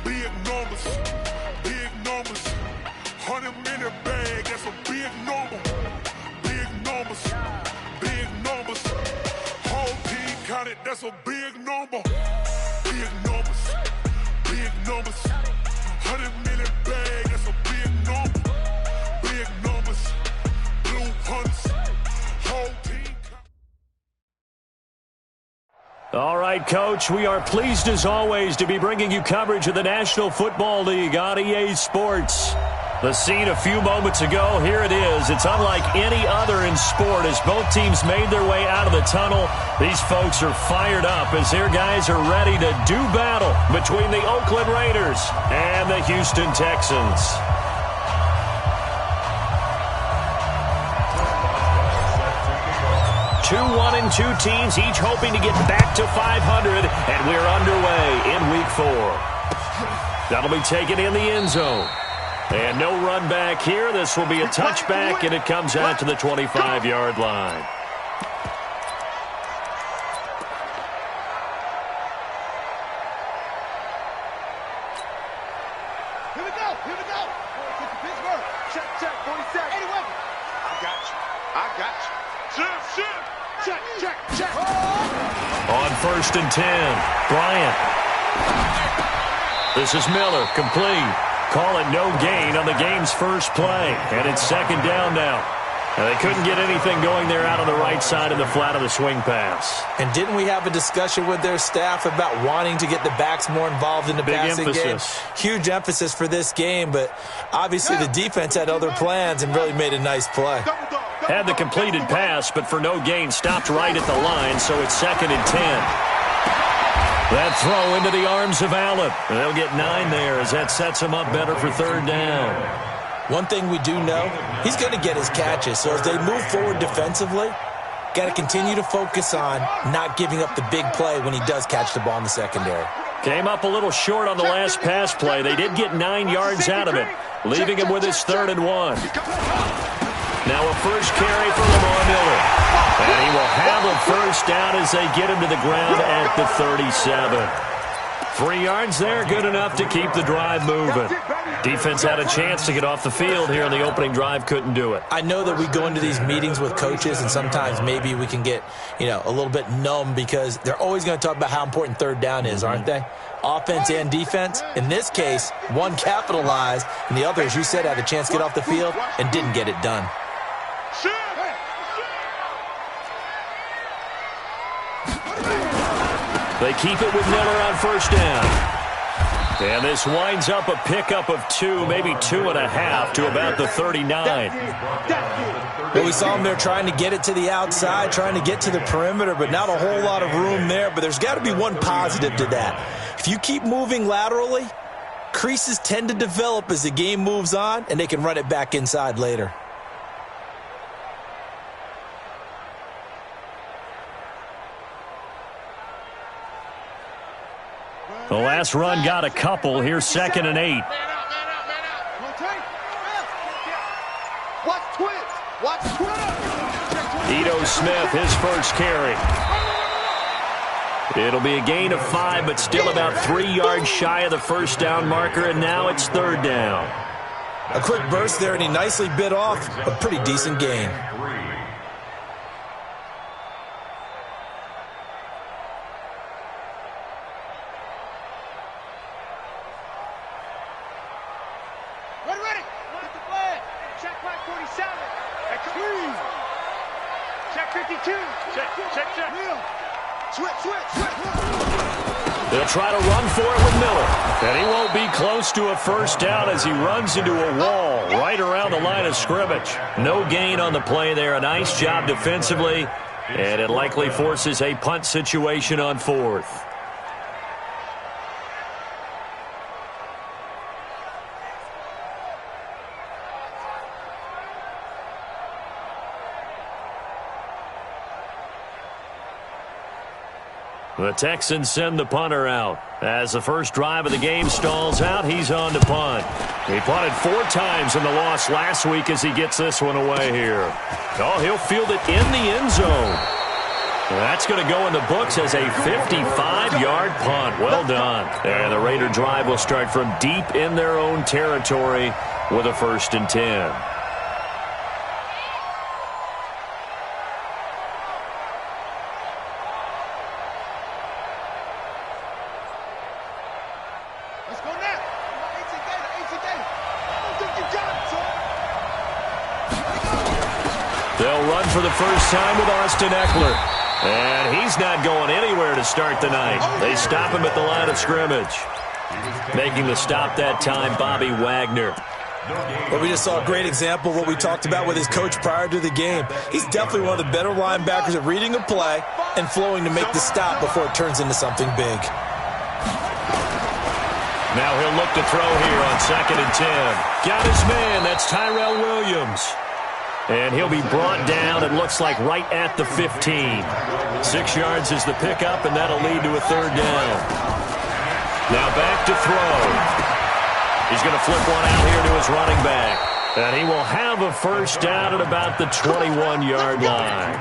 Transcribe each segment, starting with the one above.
Big numbers, big numbers. 100-minute bag, that's a big number. Big numbers, big numbers. Whole team counted, that's a big number. Big numbers, big numbers. 100-minute bag, that's a big number. Big numbers, blue hunts. Whole team. All right, Coach, we are pleased as always to be bringing you coverage of the National Football League on EA Sports. The scene a few moments ago, here it is. It's unlike any other in sport as both teams made their way out of the tunnel. These folks are fired up as their guys are ready to do battle between the Oakland Raiders and the Houston Texans. Two 1-2 teams, each hoping to get back to 500, and we're underway in Week 4. That'll be taken in the end zone. And no run back here. This will be a touchback, and it comes out to the 25-yard line. Here we go. Check, 47. Anyway. I got you. Check. On 1st and 10, Bryant. This is Miller, complete. Call it no gain on the game's first play. And it's 2nd down now. And they couldn't get anything going there out on the right side of the flat of the swing pass. And didn't we have a discussion with their staff about wanting to get the backs more involved in the passing game? Huge emphasis for this game, but obviously the defense had other plans and really made a nice play. Had the completed pass, but for no gain, stopped right at the line, so it's 2nd and 10. That throw into the arms of Allen. They'll get 9 there as that sets him up better for 3rd down. One thing we do know, he's going to get his catches. So as they move forward defensively, got to continue to focus on not giving up the big play when he does catch the ball in the secondary. Came up a little short on the last pass play. They did get 9 yards out of it, leaving him with his 3rd and 1. Now a first carry for Lamar Miller. And he will have a first down as they get him to the ground at the 37. 3 yards there, good enough to keep the drive moving. Defense had a chance to get off the field here in the opening drive, couldn't do it. I know that we go into these meetings with coaches, and sometimes maybe we can get, a little bit numb because they're always going to talk about how important 3rd down is, aren't they? Offense and defense. In this case, one capitalized, and the other, as you said, had a chance to get off the field and didn't get it done. They keep it with Miller on 1st down. And this winds up a pickup of 2, maybe 2.5 to about the 39. Well, we saw him there trying to get it to the outside, trying to get to the perimeter, but not a whole lot of room there. But there's got to be one positive to that. If you keep moving laterally, creases tend to develop as the game moves on, and they can run it back inside later. The last run got a couple. Here's 2nd and 8. Ito Smith, his first carry. It'll be a gain of 5, but still about 3 yards shy of the first down marker, and now it's 3rd down. A quick burst there, and he nicely bit off a pretty decent gain. They'll try to run for it with Miller. And he won't be close to a first down as he runs into a wall right around the line of scrimmage. No gain on the play there. A nice job defensively. And it likely forces a punt situation on 4th. The Texans send the punter out. As the first drive of the game stalls out, he's on to punt. He punted 4 times in the loss last week as he gets this one away here. Oh, he'll field it in the end zone. That's going to go in the books as a 55-yard punt. Well done. And the Raider drive will start from deep in their own territory with a 1st and 10. They'll run for the first time with Austin Eckler. And he's not going anywhere to start the night. They stop him at the line of scrimmage. Making the stop that time, Bobby Wagner. Well, we just saw a great example of what we talked about with his coach prior to the game. He's definitely one of the better linebackers at reading a play and flowing to make the stop before it turns into something big. Now he'll look to throw here on 2nd and 10. Got his man. That's Tyrell Williams. And he'll be brought down, it looks like, right at the 15. 6 yards is the pickup, and that'll lead to a 3rd down. Now back to throw. He's going to flip one out here to his running back. And he will have a first down at about the 21-yard line.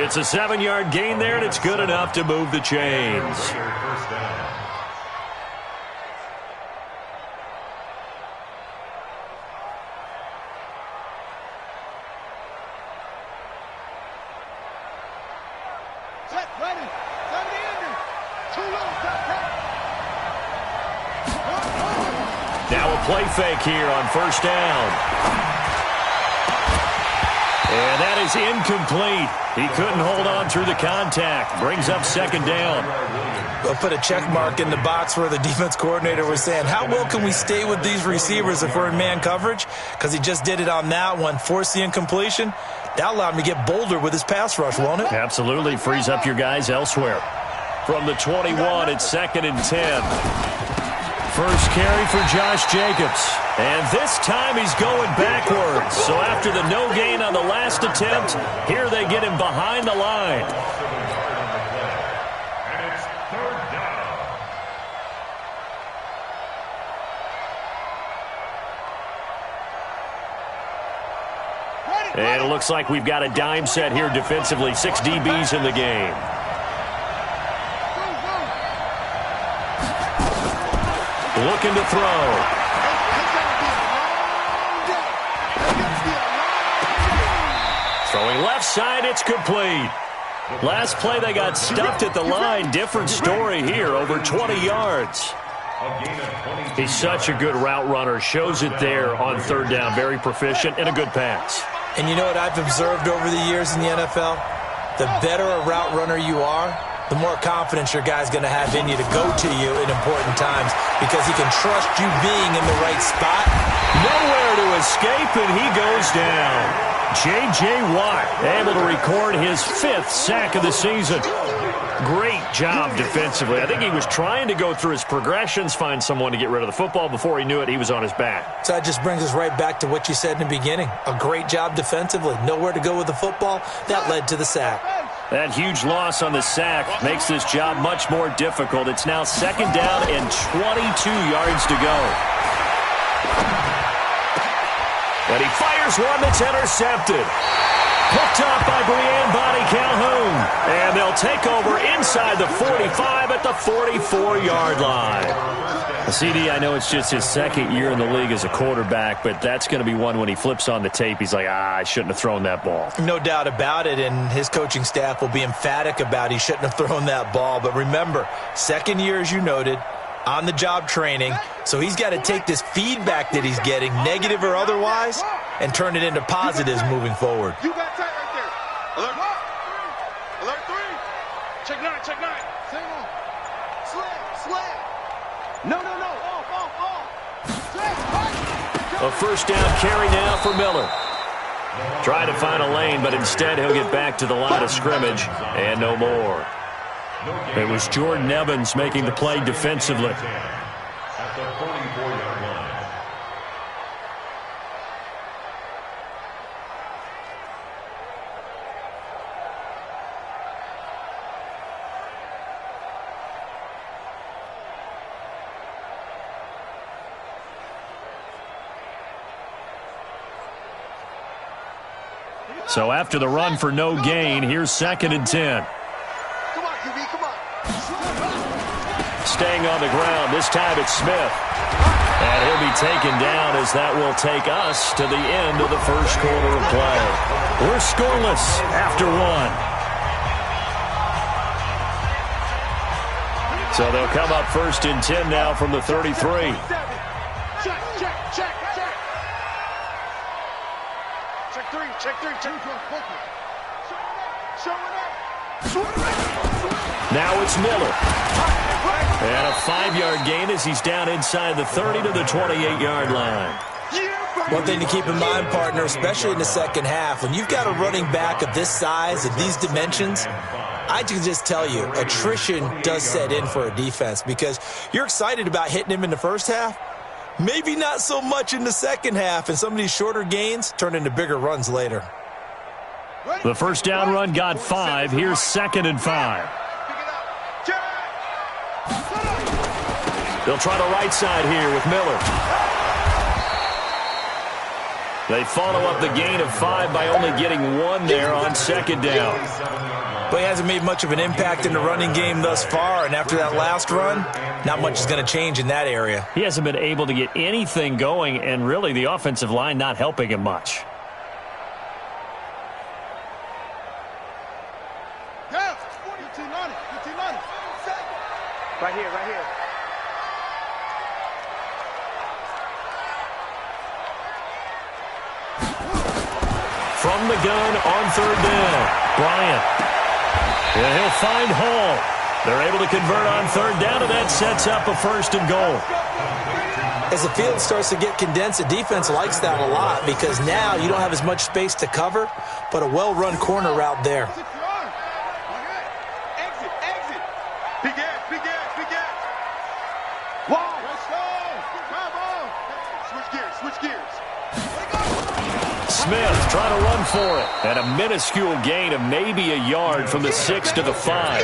It's a 7-yard gain there, and it's good enough to move the chains. Now a play fake here on 1st down. And that is incomplete. He couldn't hold on through the contact. Brings up 2nd down. They'll put a check mark in the box where the defense coordinator was saying, how well can we stay with these receivers if we're in man coverage? Because he just did it on that one, forced the incompletion. That allowed him to get bolder with his pass rush, won't it? Absolutely. Frees up your guys elsewhere. From the 21, it's 2nd and 10. First carry for Josh Jacobs. And this time he's going backwards. So after the no gain on the last attempt, here they get him behind the line. And it's 3rd down. And it looks like we've got a dime set here defensively. 6 DBs in the game. Looking to throw. Throwing left side, it's complete. Last play they got stuffed at the line. Different story here, over 20 yards. He's such a good route runner. Shows it there on 3rd down. Very proficient and a good pass. And you know what I've observed over the years in the NFL? The better a route runner you are, the more confidence your guy's going to have in you to go to you in important times because he can trust you being in the right spot. Nowhere to escape, and he goes down. J.J. Watt able to record his 5th sack of the season. Great job defensively. I think he was trying to go through his progressions, find someone to get rid of the football. Before he knew it, he was on his back. So that just brings us right back to what you said in the beginning. A great job defensively. Nowhere to go with the football. That led to the sack. That huge loss on the sack makes this job much more difficult. It's now 2nd down and 22 yards to go. And he fires one that's intercepted. Hooked up by Brian Body Calhoun. And they'll take over inside the 45 at the 44-yard line. CD, I know it's just his 2nd year in the league as a quarterback, but that's going to be one when he flips on the tape. He's like, I shouldn't have thrown that ball. No doubt about it, and his coaching staff will be emphatic about he shouldn't have thrown that ball. But remember, 2nd year, as you noted, on-the-job training, so he's got to take this feedback that he's getting, negative or otherwise, and turn it into positives moving forward. You got tight right there. Alert. Alert 3. Check 9, check 9. Single. Slip. No. Off. A first down carry now for Miller. Try to find a lane, but instead he'll get back to the line of scrimmage and no more. It was Jordan Evans making the play defensively. At the 44-yard line. So after the run for no gain, here's 2nd and 10. Come on, QB, come on. Staying on the ground, this time it's Smith. And he'll be taken down as that will take us to the end of the first quarter of play. We're scoreless after 1. So they'll come up 1st and 10 now from the 33. Check. Check three. Now it's Miller. And a 5-yard gain as he's down inside the 30 to the 28-yard line. One thing to keep in mind, partner, especially in the second half, when you've got a running back of this size, of these dimensions, I can just tell you, attrition does set in for a defense because you're excited about hitting him in the first half. Maybe not so much in the second half, and some of these shorter gains turn into bigger runs later. The first down run got 5. Here's 2nd and 5. They'll try the right side here with Miller. They follow up the gain of 5 by only getting 1 there on 2nd down. But he hasn't made much of an impact in the running game thus far, and after that last run, not much is going to change in that area. He hasn't been able to get anything going, and really the offensive line not helping him much. Right here. From the gun on 3rd down, Bryant. And he'll find Hall. They're able to convert on 3rd down, and that sets up a 1st and goal. As the field starts to get condensed, the defense likes that a lot because now you don't have as much space to cover, but a well-run corner route there. Exit. Big ass. Wow. Switch gears. Smith trying to run for it. And a minuscule gain of maybe a yard from the 6 to the 5.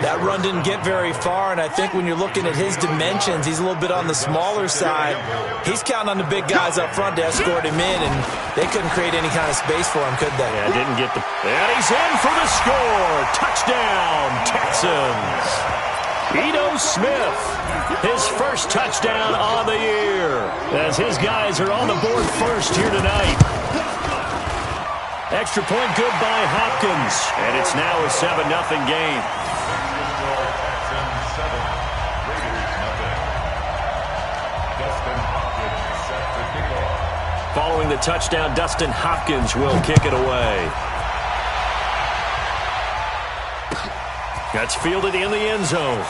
That run didn't get very far, and I think when you're looking at his dimensions, he's a little bit on the smaller side. He's counting on the big guys up front to escort him in, and they couldn't create any kind of space for him, could they? Yeah, didn't get the... And he's in for the score. Touchdown, Texans. Ito Smith, his first touchdown on the year, as his guys are on the board first here tonight. Extra point good by Hopkins, and it's now a 7-0 game. Following the touchdown, Dustin Hopkins will kick it away. That's fielded in the end zone.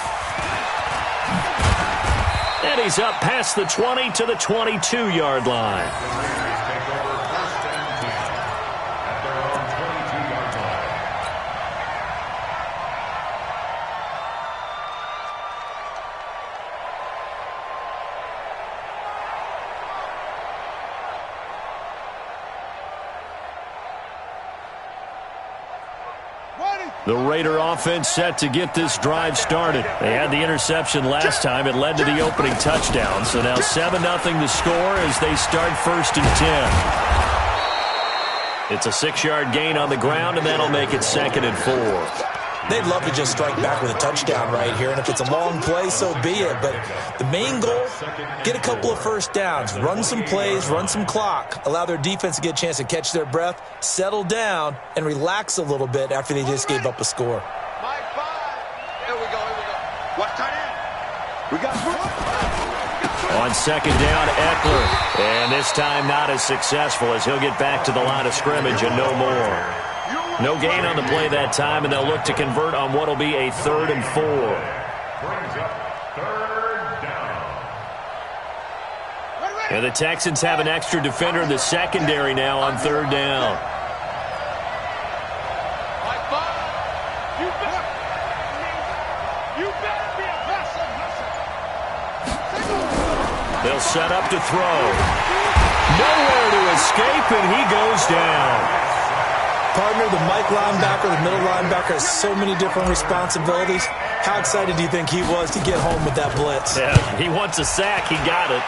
And he's up past the 20 to the 22-yard line. The Raider offense set to get this drive started. They had the interception last time. It led to the opening touchdown. So now 7-0 the score as they start 1st and 10. It's a 6-yard gain on the ground, and that'll make it 2nd and 4. They'd love to just strike back with a touchdown right here, and if it's a long play, so be it. But the main goal, get a couple of first downs, run some plays, run some clock, allow their defense to get a chance to catch their breath, settle down, and relax a little bit after they just gave up a score. Here we go. Watch tight end. We got On 2nd down, Eckler. And this time not as successful as he'll get back to the line of scrimmage and no more. No gain on the play that time, and they'll look to convert on what will be a 3rd and 4. And the Texans have an extra defender in the secondary now on 3rd down. They'll set up to throw. Nowhere to escape, and he goes down. Partner, the Mike linebacker, the middle linebacker has so many different responsibilities. How excited do you think he was to get home with that blitz? Yeah, he wants a sack. He got it.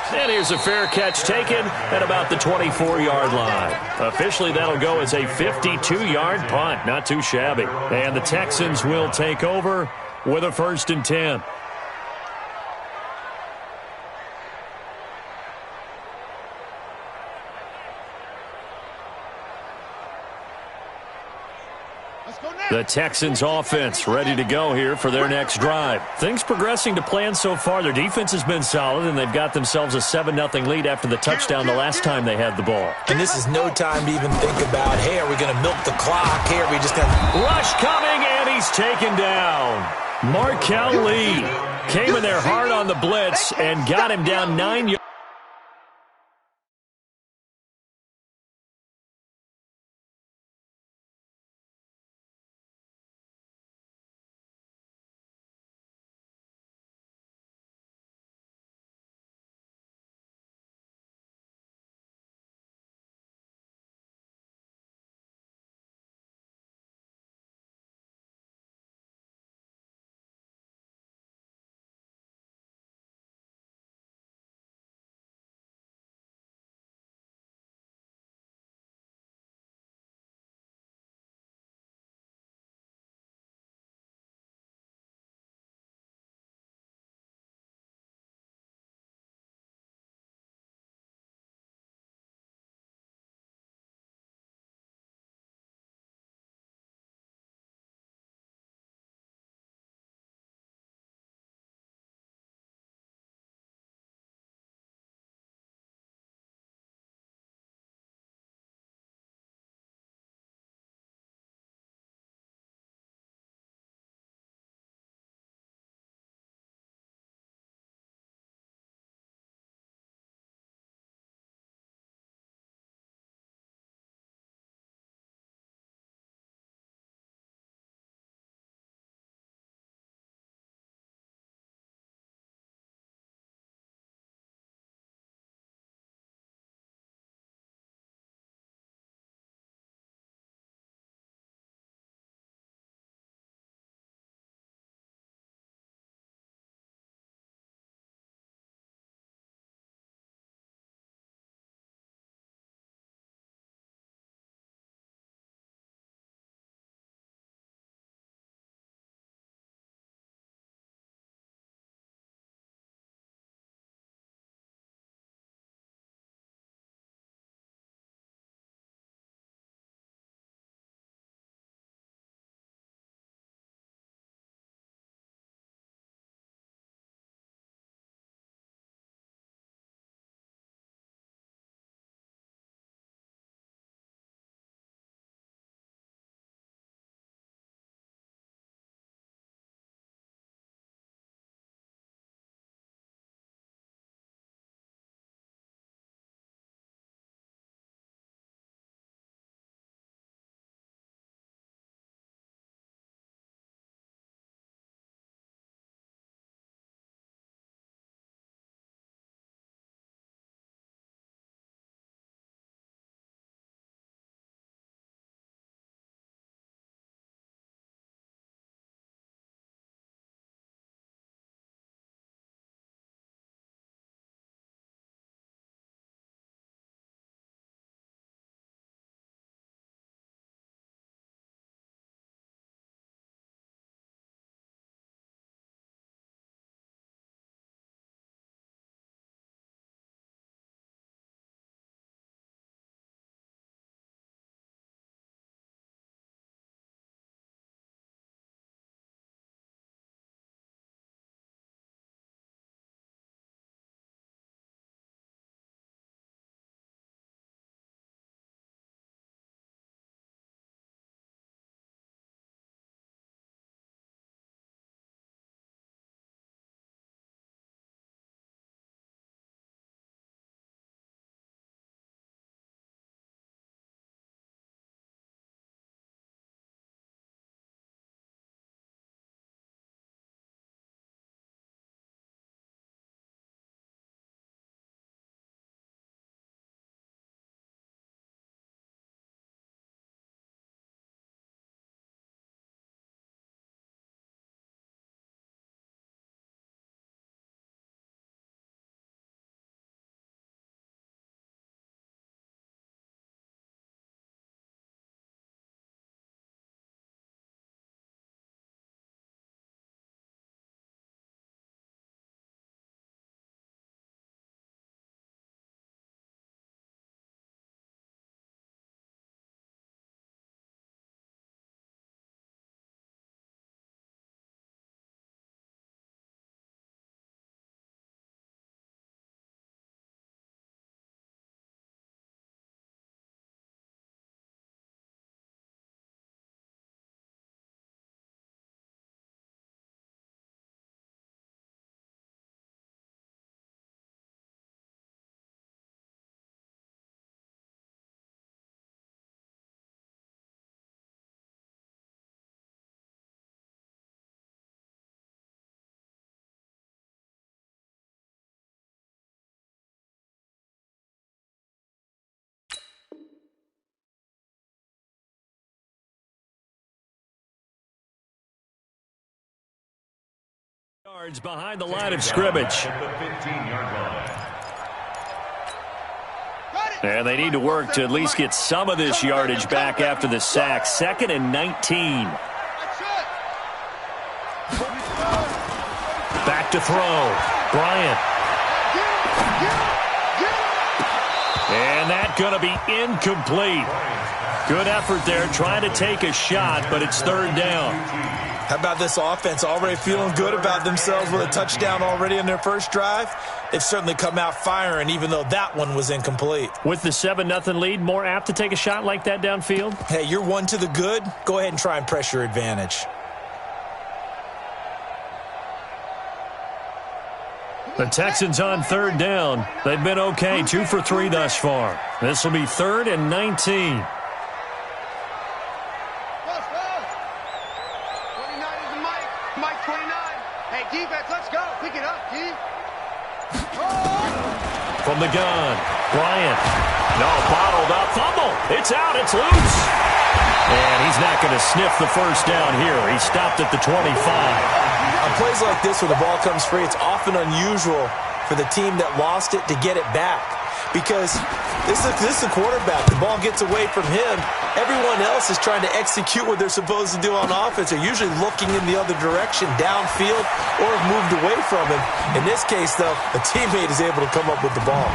And here's a fair catch taken at about the 24-yard line. Officially, that'll go as a 52-yard punt. Not too shabby. And the Texans will take over with a 1st and 10. The Texans offense ready to go here for their next drive. Things progressing to plan so far. Their defense has been solid, and they've got themselves a 7-0 lead after the touchdown the last time they had the ball. And this is no time to even think about, hey, are we going to milk the clock? Hey, are we just going to... Rush coming, and he's taken down. Markel Lee came in there hard on the blitz and got him down 9 yards. Yards behind the line of scrimmage. And they need to work to at least get some of this yardage back after the sack. 2nd and 19. Back to throw. Bryant. And that's going to be incomplete. Good effort there trying to take a shot, but it's 3rd down. How about this offense already feeling good about themselves with a touchdown already in their first drive? They've certainly come out firing, even though that one was incomplete. With the 7-0 lead, more apt to take a shot like that downfield? Hey, you're one to the good. Go ahead and try and press your advantage. The Texans on 3rd down. They've been okay, 2 for 3 thus far. This will be 3rd and 19. From the gun, Bryant. No, bottled up, fumble. It's out, it's loose. And he's not going to sniff the first down here. He stopped at the 25. On plays like this where the ball comes free, it's often unusual for the team that lost it to get it back. Because this is the quarterback. The ball gets away from him. Everyone else is trying to execute what they're supposed to do on offense. They're usually looking in the other direction, downfield, or have moved away from him. In this case, though, a teammate is able to come up with the ball.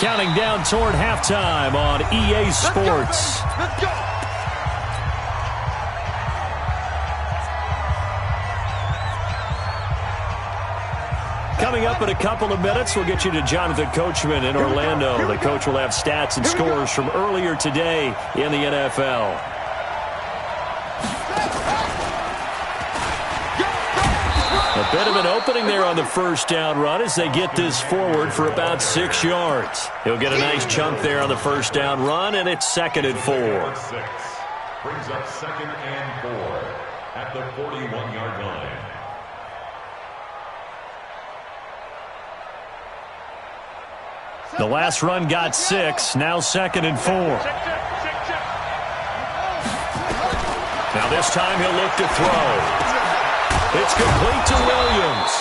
Counting down toward halftime on EA Sports. Let's go. Coming up in a couple of minutes, we'll get you to Jonathan Coachman in Orlando. The coach will have stats and scores from earlier today in the NFL. A bit of an opening there on the first down run as they get this forward for about 6 yards. He'll get a nice chunk there on the first down run, and it's 2nd and 4. Brings up 2nd and 4 at the 41-yard line. The last run got 6, now 2nd and 4. Now this time he'll look to throw. It's complete to Williams.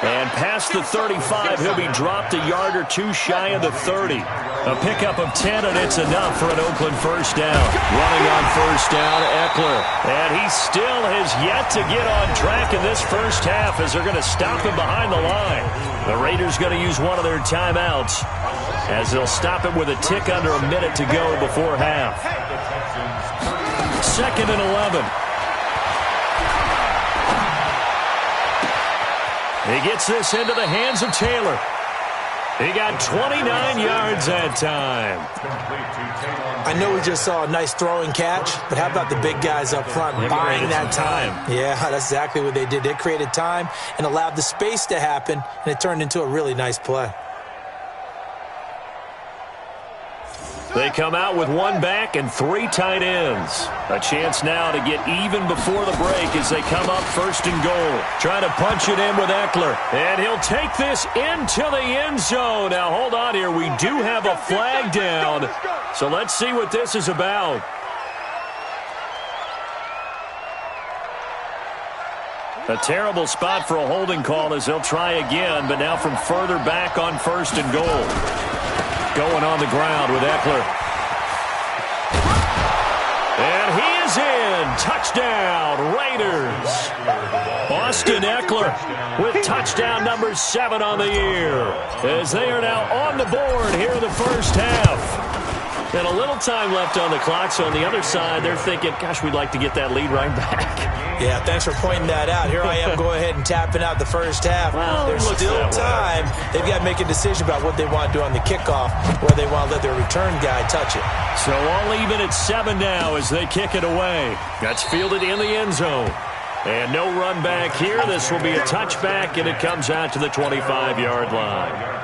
And past the 35, he'll be dropped a yard or two shy of the 30. A pickup of 10, and it's enough for an Oakland first down. Running on first down, Eckler. And he still has yet to get on track in this first half as they're going to stop him behind the line. The Raiders going to use one of their timeouts as they'll stop him with a tick under a minute to go before half. 2nd and 11. He gets this into the hands of Taylor. He got 29 yards that time. I know we just saw a nice throwing catch, but how about the big guys up front buying that time? Yeah, that's exactly what they did. They created time and allowed the space to happen, and it turned into a really nice play. They come out with one back and 3 tight ends. A chance now to get even before the break as they come up 1st and goal. Trying to punch it in with Eckler. And he'll take this into the end zone. Now, hold on here. We do have a flag down. So let's see what this is about. A terrible spot for a holding call as they'll try again, but now from further back on 1st and goal. Going on the ground with Eckler. And he is in. Touchdown, Raiders. Austin Eckler with touchdown number 7 on the year as they are now on the board here in the first half. And a little time left on the clock, so on the other side, they're thinking, gosh, we'd like to get that lead right back. Yeah, thanks for pointing that out. Here I am going ahead and tapping out the first half. Well, there's still time. They've got to make a decision about what they want to do on the kickoff, where they want to let their return guy touch it. So all even at 7 now as they kick it away. That's fielded in the end zone. And no run back here. This will be a touchback, and it comes out to the 25-yard line.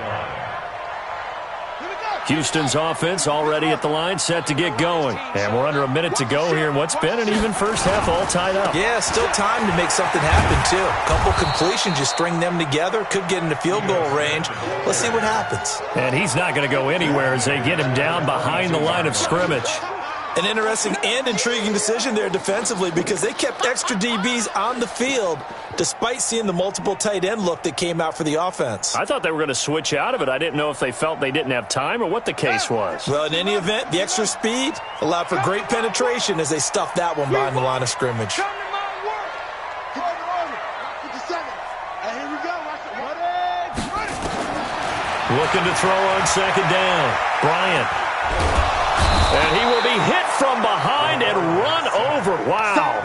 Houston's offense already at the line, set to get going. And we're under a minute to go here in what's been an even first half, all tied up. Yeah, still time to make something happen, too. A couple completions, just string them together. Could get into field goal range. Let's see what happens. And he's not going to go anywhere as they get him down behind the line of scrimmage. An interesting and intriguing decision there defensively because they kept extra DBs on the field despite seeing the multiple tight end look that came out for the offense. I thought they were going to switch out of it. I didn't know if they felt they didn't have time or what the case was. Well, in any event, the extra speed allowed for great penetration as they stuffed that one behind the line of scrimmage. Looking to throw on second down. Bryant. And he will be hit from behind and run over. Wow.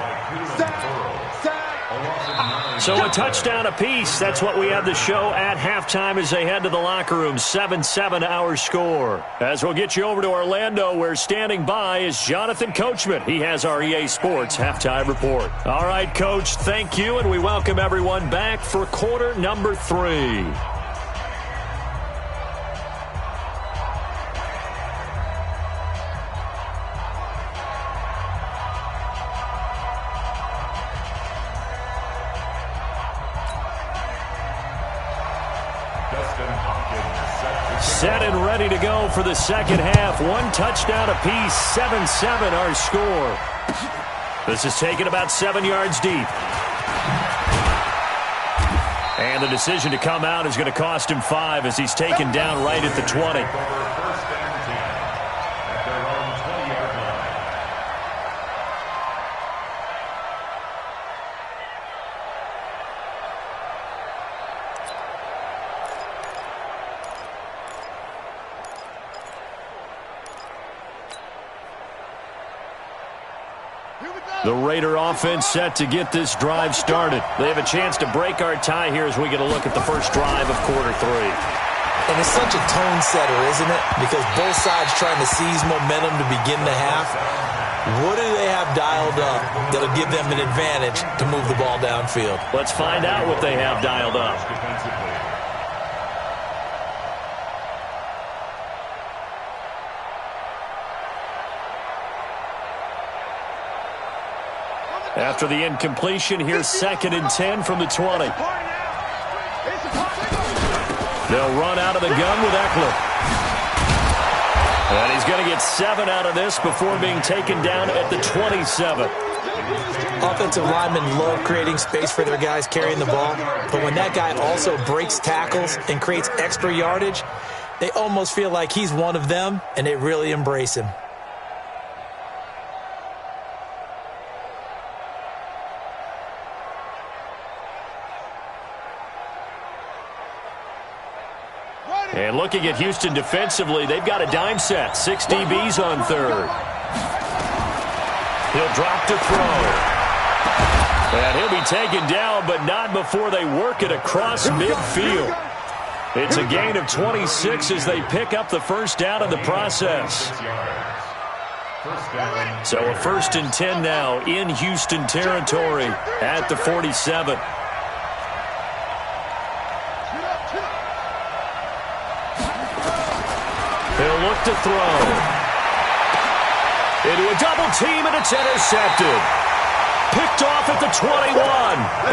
So a touchdown apiece. That's what we have the show at halftime as they head to the locker room. 7-7 our score. As we'll get you over to Orlando, where standing by is Jonathan Coachman. He has our EA Sports halftime report. All right, Coach, thank you, and we welcome everyone back for quarter number 3. Set and ready to go for the second half. One touchdown apiece, 7-7 our score. This is taken about 7 yards deep. And the decision to come out is going to cost him 5 as he's taken down right at the 20. The Raider offense set to get this drive started. They have a chance to break our tie here as we get a look at the first drive of quarter 3. And it's such a tone setter, isn't it? Because both sides trying to seize momentum to begin the half. What do they have dialed up that'll give them an advantage to move the ball downfield? Let's find out what they have dialed up. After the incompletion, here's 2nd and 10 from the 20. They'll run out of the gun with Eckler. And he's going to get 7 out of this before being taken down at the 27. Offensive linemen love creating space for their guys carrying the ball, but when that guy also breaks tackles and creates extra yardage, they almost feel like he's one of them, and they really embrace him. And looking at Houston defensively, they've got a dime set. 6 DBs on third. He'll drop to throw. And he'll be taken down, but not before they work it across midfield. It's a gain of 26 as they pick up the first down in the process. So a 1st and 10 now in Houston territory at the 47. He'll look to throw. Into a double team, and it's intercepted. Picked off at the 21.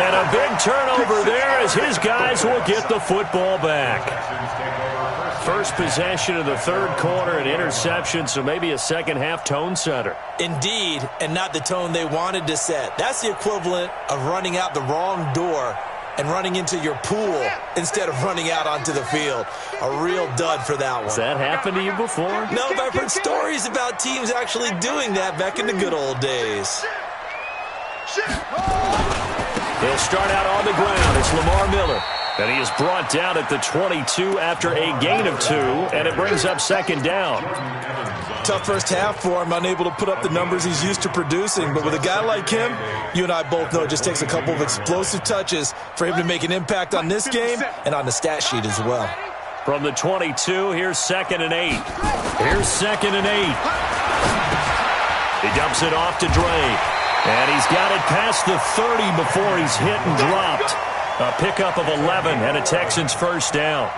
And a big turnover there as his guys will get the football back. First possession of the third quarter, an interception, so maybe a second half tone setter. Indeed, and not the tone they wanted to set. That's the equivalent of running out the wrong door and running into your pool instead of running out onto the field. A real dud for that one. Has that happened to you before? No, but I've heard stories about teams actually doing that back in the good old days. He'll start out on the ground. It's Lamar Miller. And he is brought down at the 22 after a gain of 2, and it brings up second down. Tough first half for him, unable to put up the numbers he's used to producing. But with a guy like him, you and I both know it just takes a couple of explosive touches for him to make an impact on this game and on the stat sheet as well. From the 22, here's 2nd and 8. Here's 2nd and 8. He dumps it off to Dre. And he's got it past the 30 before he's hit and dropped. A pickup of 11 and a Texans first down.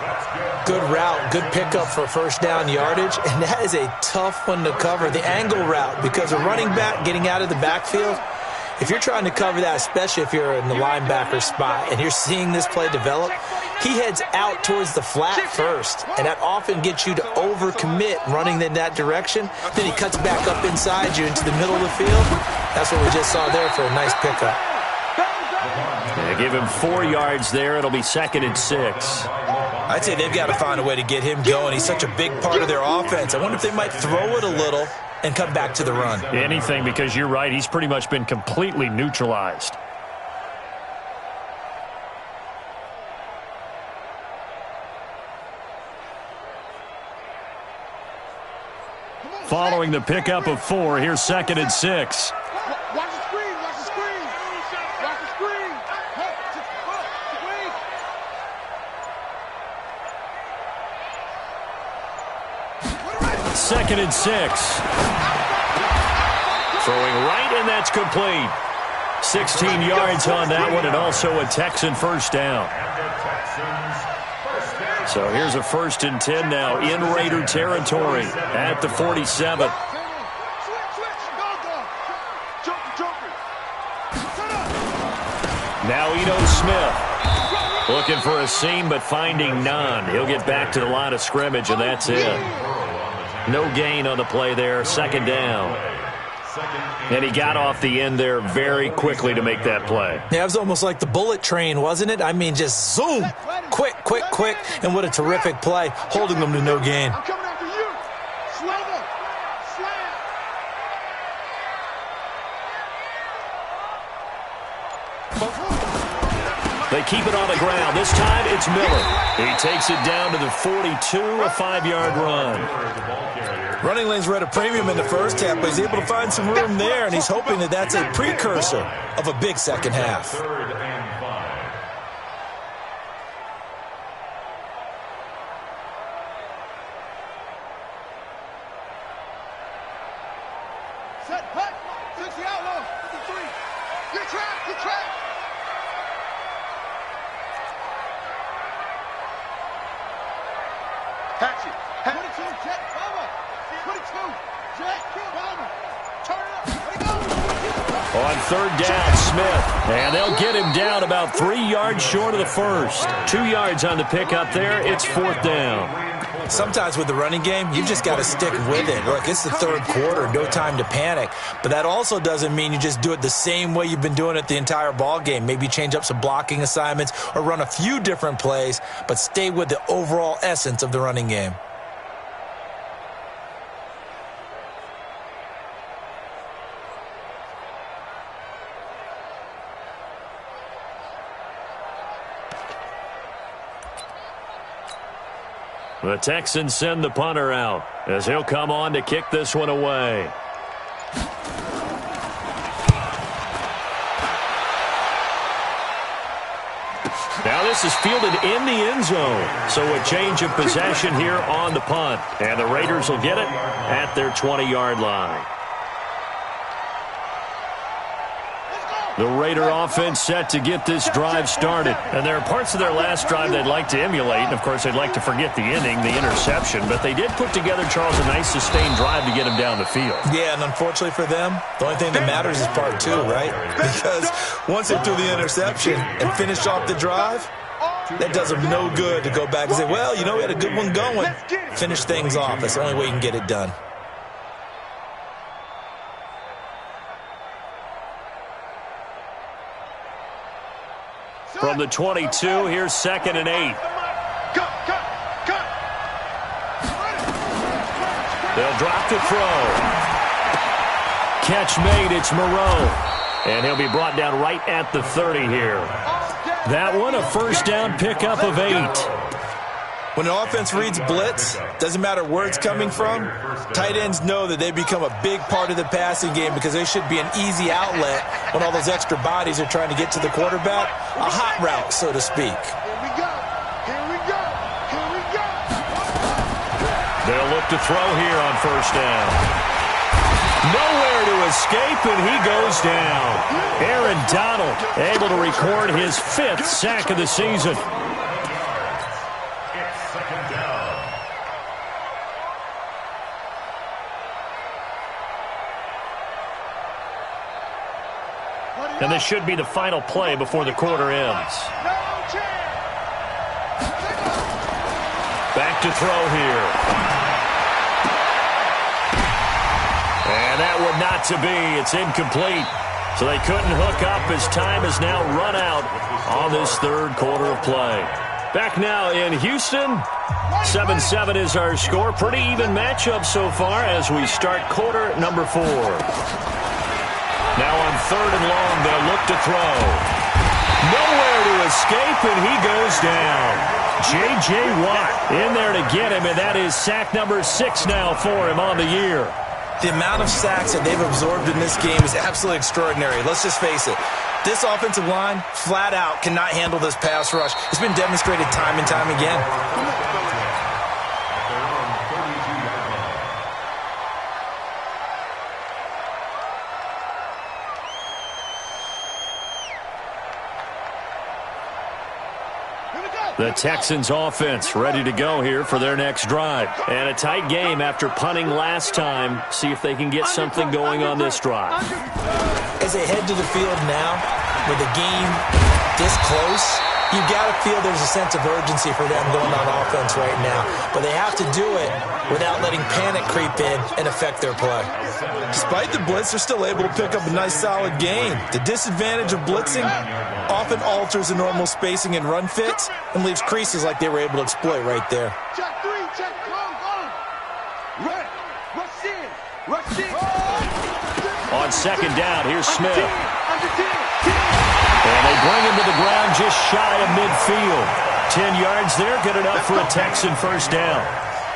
Good route, good pickup for first down yardage, and that is a tough one to cover, the angle route, because a running back getting out of the backfield, if you're trying to cover that, especially if you're in the linebacker spot and you're seeing this play develop, he heads out towards the flat first, and that often gets you to overcommit running in that direction. Then he cuts back up inside you into the middle of the field. That's what we just saw there for a nice pickup. Yeah, give him 4 yards there. It'll be 2nd and 6. I'd say they've got to find a way to get him going. He's such a big part of their offense. I wonder if they might throw it a little and come back to the run. Anything, because you're right. He's pretty much been completely neutralized. Following the pickup of 4, here's 2nd and 6. Watch the screen, watch the screen. Watch the screen. Screen. 2nd and 6. Throwing right, and that's complete. 16 yards on that one, and also a Texan first down. So here's a 1st and 10 now in Raider territory at the 47. Now Ito Smith looking for a seam, but finding none. He'll get back to the line of scrimmage, and that's it. No gain on the play there, 2nd down. And he got off the end there very quickly to make that play. Yeah, it was almost like the bullet train, wasn't it? I mean, just zoom, quick, quick, quick, and what a terrific play, holding them to no gain. I'm coming after you. Slam. They keep it on the ground. This time it's Miller. He takes it down to the 42, a 5-yard run. Running lanes were at a premium in the first half, but he's able to find some room there, and he's hoping that that's a precursor of a big second half. 3rd and 5. Set, hut, 60 outlaw, 53. Get track. Hatchet. 22, jet, bomber. 22, jet, bomber. Turn it up. Let it go. On 3rd down, Smith. And they'll get him down about 3 yards short of the first. 2 yards on the pickup there. It's 4th down. Sometimes with the running game, you've just got to stick with it. Look, it's the 3rd quarter, no time to panic. But that also doesn't mean you just do it the same way you've been doing it the entire ball game. Maybe change up some blocking assignments or run a few different plays, but stay with the overall essence of the running game. The Texans send the punter out as he'll come on to kick this one away. Now this is fielded in the end zone. So a change of possession here on the punt. And the Raiders will get it at their 20-yard line. The Raider offense set to get this drive started. And there are parts of their last drive they'd like to emulate. And, of course, they'd like to forget the inning, the interception. But they did put together, Charles, a nice sustained drive to get him down the field. Yeah, and unfortunately for them, the only thing that matters is part 2, right? Because once they threw the interception and finished off the drive, that does them no good to go back and say, well, you know, we had a good one going. Finish things off. That's the only way you can get it done. From the 22, here's 2nd and 8. They'll drop the throw. Catch made, it's Moreau. And he'll be brought down right at the 30 here. That one, a 1st down pickup of 8. When an offense reads blitz, doesn't matter where it's coming from, tight ends know that they become a big part of the passing game because they should be an easy outlet when all those extra bodies are trying to get to the quarterback. A hot route, so to speak. Here we go. They'll look to throw here on 1st down. Nowhere to escape, and he goes down. Aaron Donald able to record his 5th sack of the season. And this should be the final play before the quarter ends. to throw here. And that one not to be. It's incomplete. So they couldn't hook up as time has now run out on this third quarter of play. Back now in Houston. 7-7 is our score. Pretty even matchup so far as we start quarter number 4. Now on 3rd and long, they'll look to throw. Nowhere to escape, and he goes down. J.J. Watt in there to get him, and that is sack number 6 now for him on the year. The amount of sacks that they've absorbed in this game is absolutely extraordinary. Let's just face it. This offensive line, flat out, cannot handle this pass rush. It's been demonstrated time and time again. The Texans offense ready to go here for their next drive. And a tight game after punting last time. See if they can get something going on this drive. As they head to the field now, with the game this close, you've got to feel there's a sense of urgency for them going on offense right now. But they have to do it without letting panic creep in and affect their play. Despite the blitz, they're still able to pick up a nice, solid gain. The disadvantage of blitzing often alters the normal spacing and run fits and leaves creases like they were able to exploit right there. Check 3, check, go. Run, rush in, rush in. On 2nd down, here's Smith. And they bring him to the ground just shy of midfield. 10 yards there, good enough for a Texan first down.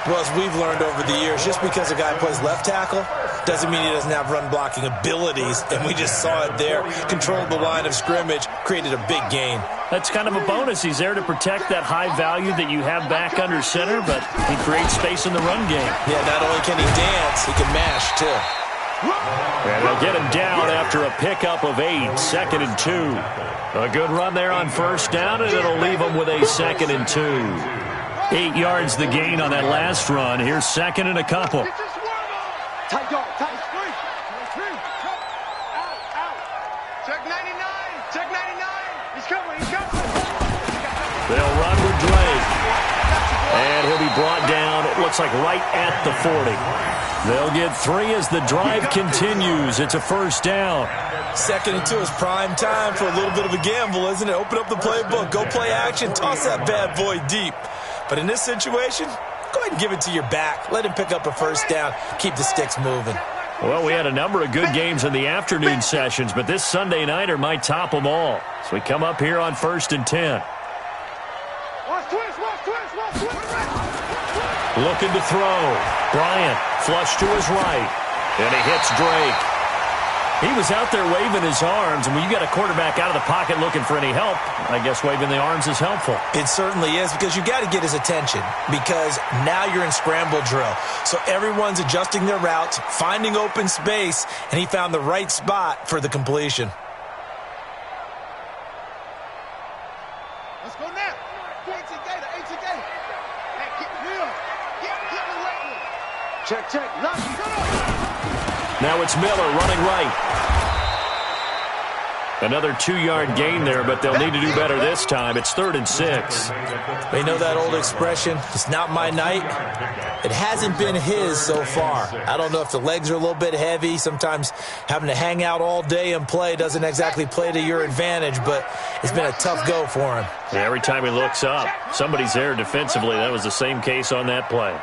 Well, as we've learned over the years, just because a guy plays left tackle doesn't mean he doesn't have run-blocking abilities, and we just saw it there. Controlled the line of scrimmage, created a big gain. That's kind of a bonus. He's there to protect that high value that you have back under center, but he creates space in the run game. Yeah, not only can he dance, he can mash, too. And they'll get him down after a pickup of 8, 2nd and 2. A good run there on first down, and it'll leave him with a 2nd and 2. 8 yards the gain on that last run. Here's 2nd and a couple. Tight dog, tight. Out. Check 99. Check 99. He's coming. They'll run with Drake. And he'll be brought down, it looks like right at the 40. They'll get 3 as the drive continues. It's a first down. 2nd and 2 is prime time for a little bit of a gamble, isn't it? Open up the playbook, go play action, toss that bad boy deep. But in this situation, go ahead and give it to your back. Let him pick up a first down. Keep the sticks moving. Well, we had a number of good games in the afternoon sessions, but this Sunday nighter might top them all. So we come up here on 1st and 10. Watch twist. Looking to throw. Bryant, flush to his right. And he hits Drake. He was out there waving his arms, and when you got a quarterback out of the pocket looking for any help, I guess waving the arms is helpful. It certainly is, because you got to get his attention, because now you're in scramble drill. So everyone's adjusting their routes, finding open space, and he found the right spot for the completion. Let's go now. Check. Now it's Miller running right. Another 2-yard gain there, but they'll need to do better this time. It's 3rd and 6. They know that old expression, it's not my night. It hasn't been his so far. I don't know if the legs are a little bit heavy. Sometimes having to hang out all day and play doesn't exactly play to your advantage, but it's been a tough go for him. Yeah, every time he looks up, somebody's there defensively. That was the same case on that play.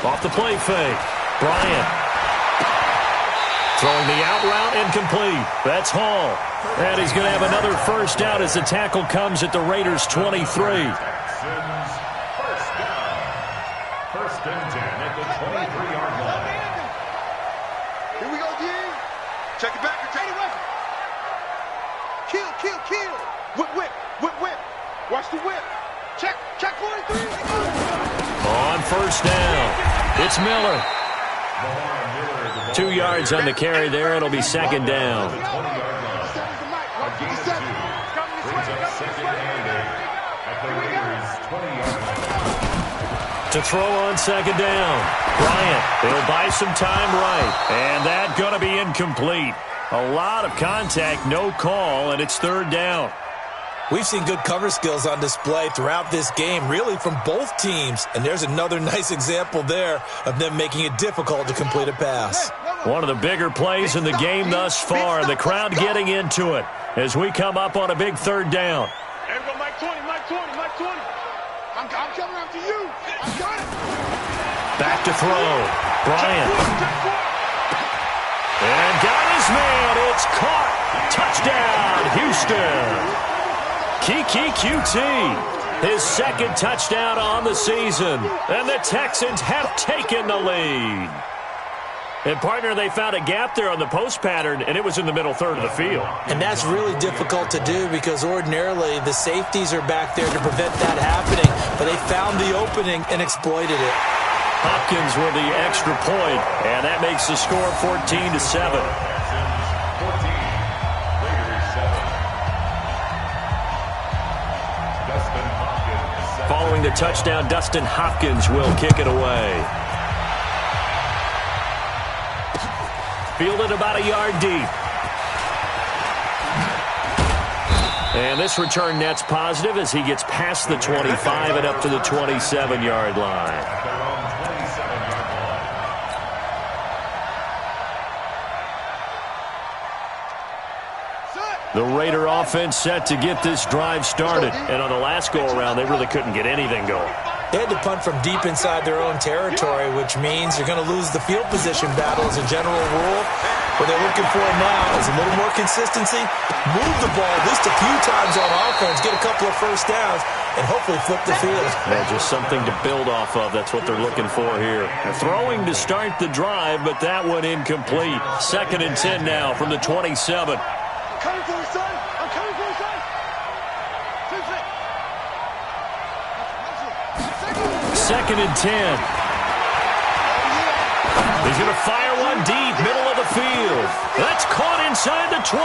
Off the play fake. Bryant. Throwing the out route incomplete. That's Hall. And he's going to have another first down as the tackle comes at the Raiders' 23. First and 10 at the 23-yard line. Here we go, D. Check it back. Kill. Whip. Watch the whip. Check 43. On first down, it's Miller. 2 yards on the carry there. It'll be 2nd down. To throw on 2nd down. Bryant, he'll buy some time right. And that's going to be incomplete. A lot of contact, no call, and it's third down. We've seen good cover skills on display throughout this game, really from both teams. And there's another nice example there of them making it difficult to complete a pass. One of the bigger plays in the game thus far, and the crowd getting into it as we come up on a big third down. There we go, Mike 20, Mike 20, Mike 20. I'm coming after you. I got it. Back to throw. Bryant. And got his man. It's caught. Touchdown, Houston. Kiki QT, his second touchdown on the season. And the Texans have taken the lead. And, partner, they found a gap there on the post pattern, and it was in the middle third of the field. And that's really difficult to do because ordinarily the safeties are back there to prevent that happening. But they found the opening and exploited it. Hopkins with the extra point, and that makes the score 14-7. Following the touchdown, Dustin Hopkins will kick it away. Fielded about a yard deep. And this return net's positive as he gets past the 25 and up to the 27-yard line. The Raider offense set to get this drive started. And on the last go-around, they really couldn't get anything going. They had to punt from deep inside their own territory, which means you're going to lose the field position battle as a general rule. What they're looking for now is a little more consistency, move the ball at least a few times on offense, get a couple of first downs, and hopefully flip the field. Yeah, just something to build off of. That's what they're looking for here. Throwing to start the drive, but that one incomplete. 2nd and 10 now from the 27. I'm coming for you, son. I'm coming for you, son. 2nd and 10. He's going to fire one deep, middle of the field. That's caught inside the 20.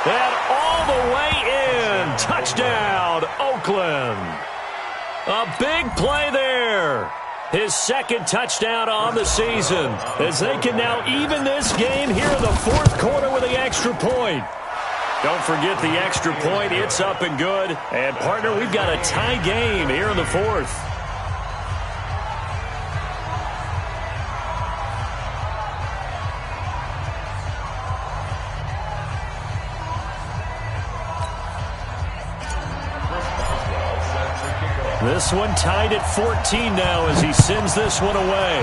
And all the way in. Touchdown, Oakland. A big play there. His second touchdown on the season as they can now even this game here in the fourth quarter with the extra point. Don't forget the extra point. It's up and good. And, partner, we've got a tie game here in the fourth. This one tied at 14 now as he sends this one away.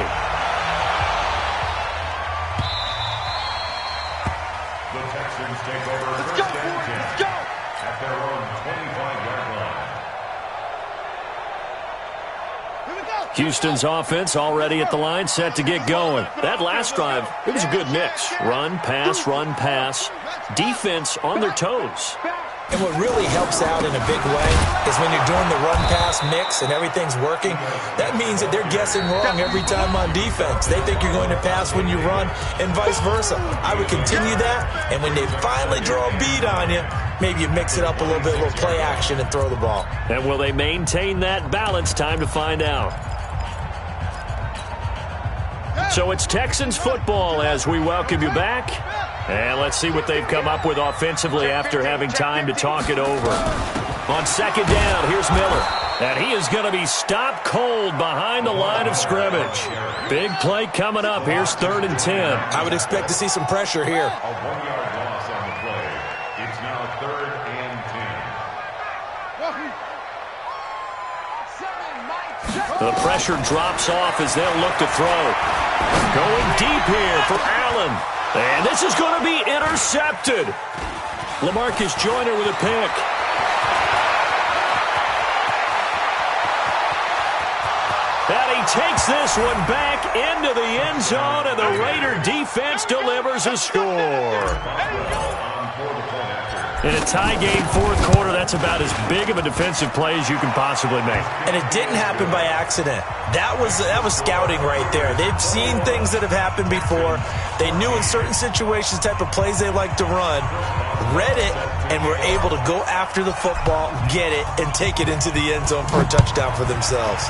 The Texans take over first and 10 at their own 25-yard line. Houston's offense already at the line, set to get going. That last drive, it was a good mix. Run, pass, defense on their toes. And what really helps out in a big way is when you're doing the run-pass mix and everything's working, that means that they're guessing wrong every time on defense. They think you're going to pass when you run and vice versa. I would continue that, and when they finally draw a bead on you, maybe you mix it up a little bit, a little play action, and throw the ball. And will they maintain that balance? Time to find out. So it's Texans football as we welcome you back. And let's see what they've come up with offensively after having time to talk it over. On 2nd down, here's Miller. And he is going to be stopped cold behind the line of scrimmage. Big play coming up. Here's 3rd and 10. I would expect to see some pressure here. A 1-yard loss on the play. It's now 3rd and 10. The pressure drops off as they'll look to throw. Going deep here for Allen. And this is going to be intercepted. LaMarcus Joyner with a pick. And he takes this one back into the end zone, and the Raider defense delivers a score. In a tie game, fourth quarter, that's about as big of a defensive play as you can possibly make. And it didn't happen by accident. That was scouting right there. They've seen things that have happened before. They knew in certain situations the type of plays they like to run, read it, and were able to go after the football, get it, and take it into the end zone for a touchdown for themselves.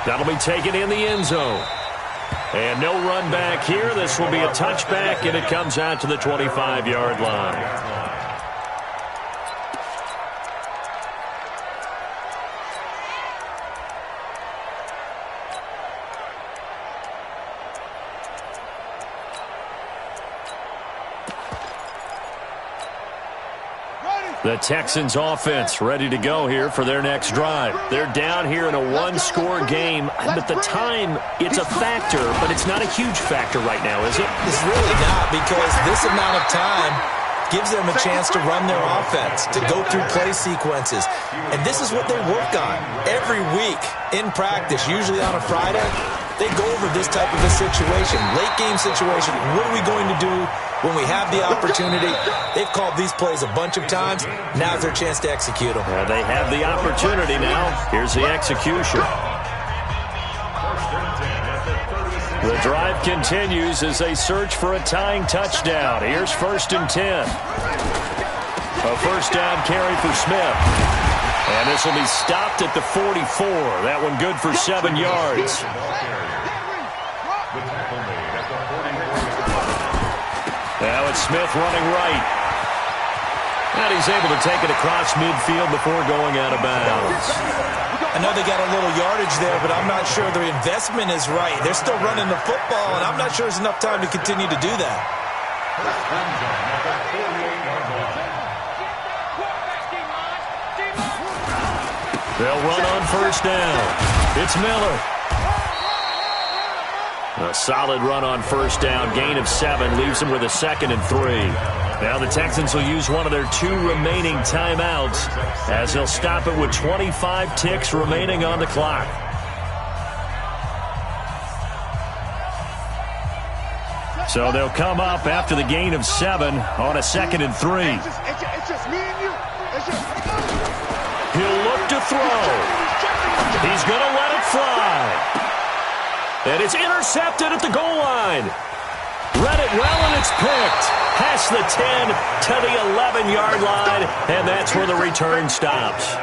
That'll be taken in the end zone. And no run back here. This will be a touchback, and it comes out to the 25-yard line. The Texans offense ready to go here for their next drive. They're down here in a one-score game, but the time, it's a factor, but it's not a huge factor right now, is it? It's really not, because this amount of time gives them a chance to run their offense, to go through play sequences. And this is what they work on every week in practice, usually on a Friday. They go over this type of a situation, late game situation. What are we going to do when we have the opportunity? They've called these plays a bunch of times. Now's their chance to execute them. Well, they have the opportunity now. Here's the execution. The drive continues as they search for a tying touchdown. Here's 1st and 10. A first down carry for Smith. And this will be stopped at the 44. That one good for 7 yards. Now it's Smith running right. And he's able to take it across midfield before going out of bounds. I know they got a little yardage there, but I'm not sure their investment is right. They're still running the football, and I'm not sure there's enough time to continue to do that. They'll run on first down. It's Miller. A solid run on first down. Gain of 7 leaves them with a 2nd and 3. Now the Texans will use one of their 2 remaining timeouts as they'll stop it with 25 ticks remaining on the clock. So they'll come up after the gain of 7 on a 2nd and 3. It's just me and you. He'll look to throw. He's going to let it fly. And it's intercepted at the goal line. Read it well, and it's picked. Past the 10 to the 11-yard line, and that's where the return stops.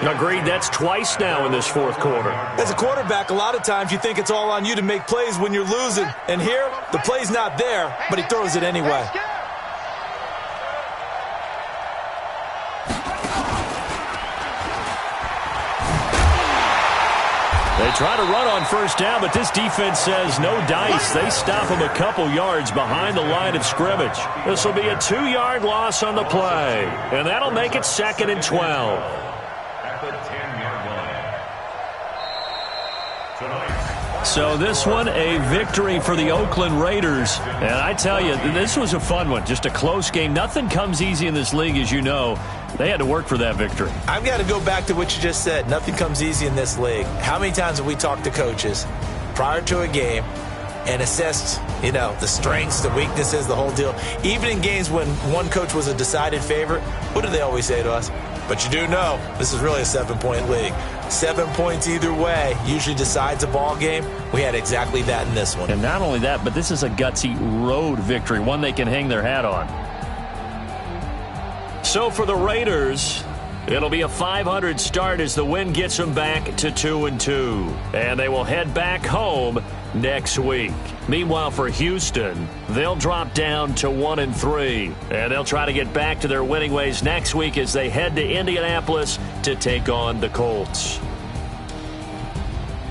Agreed, that's twice now in this fourth quarter. As a quarterback, a lot of times you think it's all on you to make plays when you're losing. And here, the play's not there, but he throws it anyway. They try to run on first down, but this defense says no dice. They stop him a couple yards behind the line of scrimmage. This will be a 2-yard loss on the play, and that'll make it 2nd and 12. At the 10-yard line. Tonight. So this one, a victory for the Oakland Raiders. And I tell you, this was a fun one. Just a close game. Nothing comes easy in this league, as you know. They had to work for that victory. I've got to go back to what you just said. Nothing comes easy in this league. How many times have we talked to coaches prior to a game and assessed, the strengths, the weaknesses, the whole deal? Even in games when one coach was a decided favorite, what do they always say to us? But you do know this is really a 7-point league. 7 points either way usually decides a ball game. We had exactly that in this one. And not only that, but this is a gutsy road victory, one they can hang their hat on. So for the Raiders, it'll be a 500 start as the win gets them back to 2-2. And they will head back home next week. Meanwhile, for Houston, they'll drop down to 1-3. And they'll try to get back to their winning ways next week as they head to Indianapolis to take on the Colts.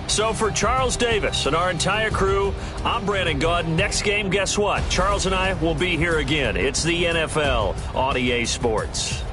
So for Charles Davis and our entire crew, I'm Brandon Gaudin. Next game, guess what? Charles and I will be here again. It's the NFL on EA Sports.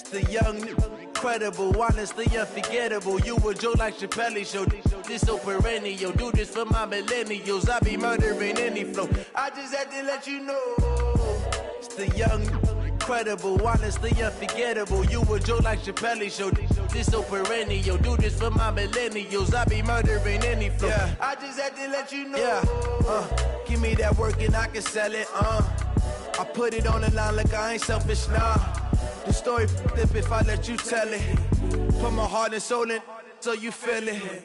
The young, incredible, honestly unforgettable. You a joke like Chappelle Show. This so perennial. Do this for my millennials. I be murdering any flow. I just had to let you know. It's the young, incredible, honestly unforgettable. You a joke like Chappelle Show. This so perennial. Do this for my millennials. I be murdering any flow. Yeah. I just had to let you know. Yeah. Give me that work and I can sell it. I put it on the line like I ain't selfish, nah. The story flip if I let you tell it. Put my heart and soul in so you feel it.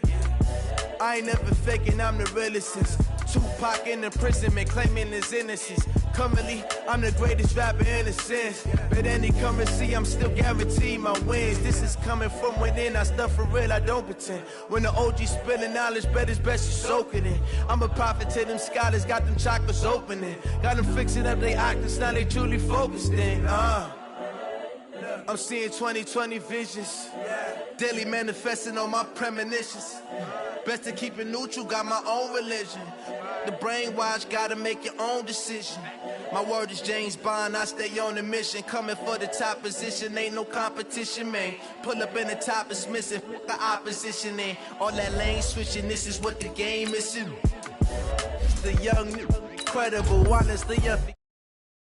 I ain't never faking, I'm the realest since Tupac in imprisonment, claiming his innocence. Currently, I'm the greatest rapper in a sense. But any currency, I'm still guaranteed my wins. This is coming from within, I stuff for real, I don't pretend. When the OG spilling knowledge, bet it's best you soak it in. I'm a prophet to them scholars, got them chakras opening. Got them fixing up they octaves, now they truly focused in. I'm seeing 2020 visions, daily manifesting on my premonitions. Best to keep it neutral, got my own religion. The brainwash, gotta make your own decision. My word is James Bond, I stay on the mission. Coming for the top position, ain't no competition, man. Pull up in the top, it's missing, fuck the opposition, and all that lane switching, this is what the game is. The young, incredible, honestly,